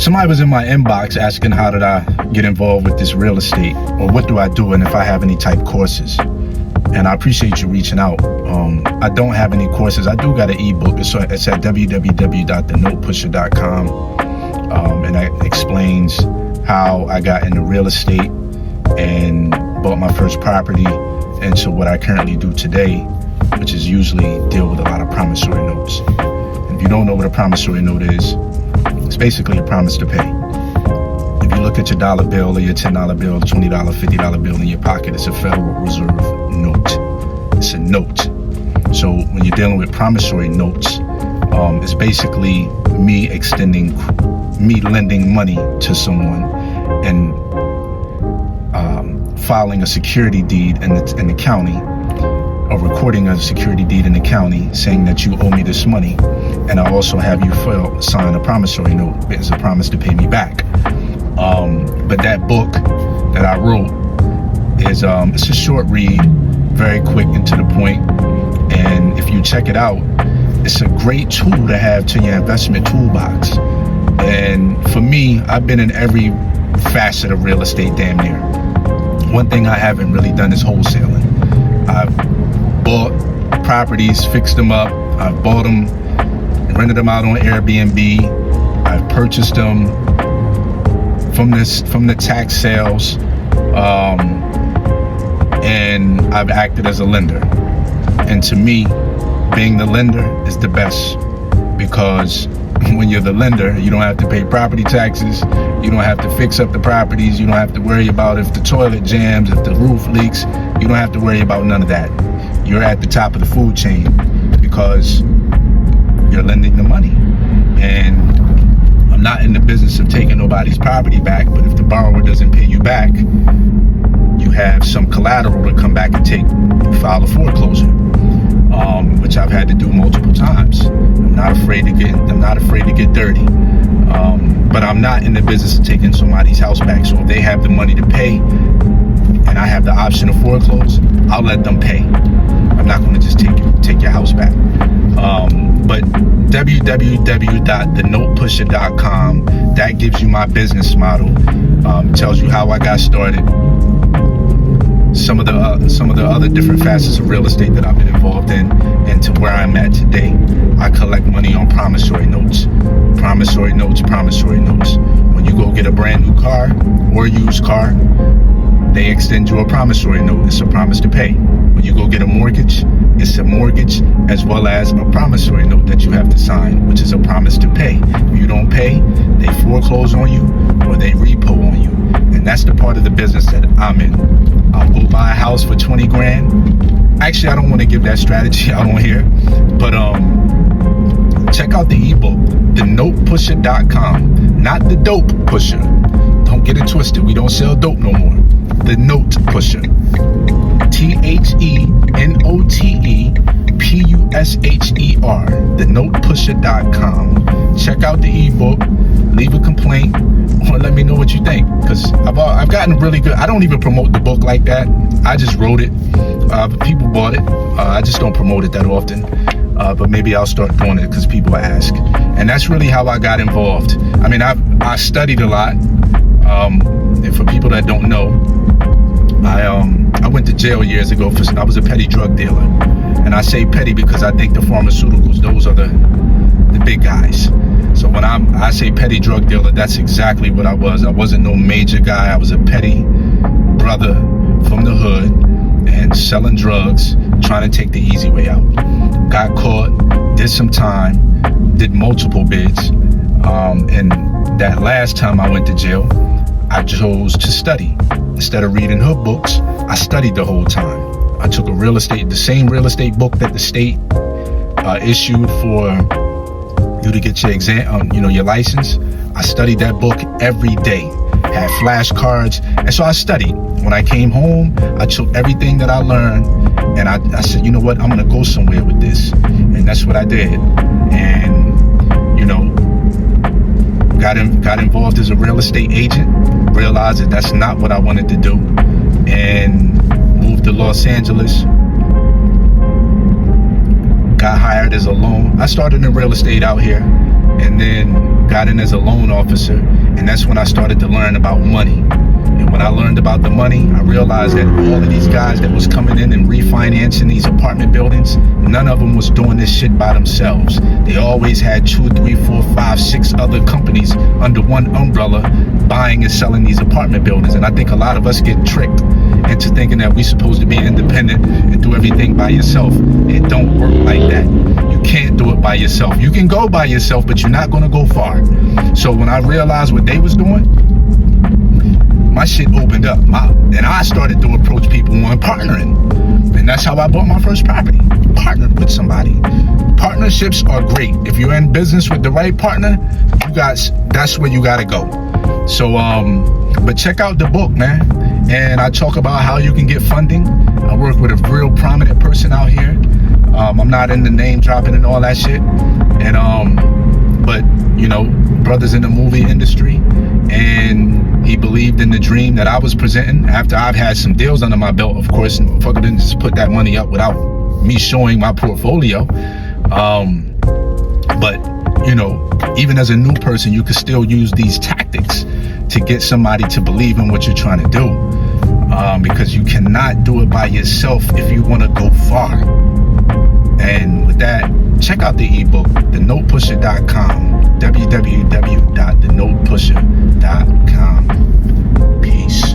Somebody was in my inbox asking how did I get involved with this real estate, or what do I do, and if I have any type courses. And I appreciate you reaching out. I don't have any courses. I do got an ebook. It's at www.thenotepusher.com, and that explains how I got into real estate and bought my first property into what I currently do today, which is usually deal with a lot of promissory notes. And if you don't know what a promissory note is, it's basically a promise to pay. If you look at your dollar bill or your $10 bill, $20, $50 bill in your pocket, it's a Federal Reserve note. It's a note. So when you're dealing with promissory notes, it's basically me lending money to someone and filing a security deed in the county, or recording a security deed in the county saying that you owe me this money, and I also have you sign a promissory note as a promise to pay me back. But that book that I wrote is it's a short read, very quick and to the point, and if you check it out, it's a great tool to have to your investment toolbox. And for me, I've been in every facet of real estate damn near. One thing I haven't really done is wholesaling. I've bought properties, fixed them up, I've bought them, rented them out on Airbnb, I've purchased them from the tax sales, and I've acted as a lender. And to me, being the lender is the best, because when you're the lender, you don't have to pay property taxes, you don't have to fix up the properties, you don't have to worry about if the toilet jams, if the roof leaks, you don't have to worry about none of that. You're at the top of the food chain because you're lending the money. And I'm not in the business of taking nobody's property back, but if the borrower doesn't pay you back, you have some collateral to come back and file a foreclosure, which I've had to do multiple times. I'm not afraid to get dirty, but I'm not in the business of taking somebody's house back. So if they have the money to pay and I have the option to foreclose, I'll let them pay. I'm not going to just take your house back. But www.thenotepusher.com, that gives you my business model. Tells you how I got started, some of the other different facets of real estate that I've been involved in, and to where I'm at today. I collect money on promissory notes. Promissory notes. When you go get a brand new car or a used car, they extend you a promissory note. It's a promise to pay. When you go get a mortgage, it's a mortgage as well as a promissory note that you have to sign, which is a promise to pay. If you don't pay, they foreclose on you or they repo on you. And that's the part of the business that I'm in. I'll go buy a house for 20 grand. Actually, I don't want to give that strategy out on here, but check out the ebook, thenotepusher.com, not the dope pusher. Don't get it twisted. We don't sell dope no more. The Note Pusher. THENOTEPUSHER. Thenotepusher.com. Check out the ebook. Leave a complaint or let me know what you think, because I've gotten really good. I don't even promote the book like that. I just wrote it. People bought it. I just don't promote it that often. But maybe I'll start doing it because people ask. And that's really how I got involved. I mean, I studied a lot. And for people that don't know, I went to jail years ago I was a petty drug dealer. And I say petty because I think the pharmaceuticals, those are the big guys. So when I say petty drug dealer, that's exactly what I was. I wasn't no major guy. I was a petty brother from the hood and selling drugs, trying to take the easy way out. Got caught, did some time, did multiple bids. And that last time I went to jail, I chose to study. Instead of reading hood books, I studied the whole time. I took the same real estate book that the state issued for you to get your exam, your license. I studied that book every day, had flashcards, and so I studied. When I came home, I took everything that I learned, and I said, you know what, I'm gonna go somewhere with this, and that's what I did. And got involved as a real estate agent, realized that that's not what I wanted to do, and moved to Los Angeles. Got hired as a loan. I started in real estate out here, and then got in as a loan officer, and that's when I started to learn about money. And when I learned about the money, I realized that all of these guys that was coming in and refinancing these apartment buildings, none of them was doing this shit by themselves. They always had 2, 3, 4, 5, 6 other companies under one umbrella buying and selling these apartment buildings. And I think a lot of us get tricked into thinking that we're supposed to be independent and do everything by yourself. It don't work like that. You can't do it by yourself. You can go by yourself, but you're not going to go far. So when I realized what they was doing, my shit opened up. And I started to approach people on partnering. And that's how I bought my first property. Partnered with somebody. Partnerships are great. If you're in business with the right partner, that's where you gotta go. So, but check out the book, man. And I talk about how you can get funding. I work with a real prominent person out here. I'm not in the name dropping and all that shit. And, but, you know, brothers in the movie industry. And he believed in the dream that I was presenting after I've had some deals under my belt. Of course, motherfucker didn't just put that money up without me showing my portfolio. But, you know, even as a new person, you can still use these tactics to get somebody to believe in what you're trying to do. Because you cannot do it by yourself if you want to go far. And with that, check out the ebook, thenotepusher.com, www.thenotepusher.com. Peace.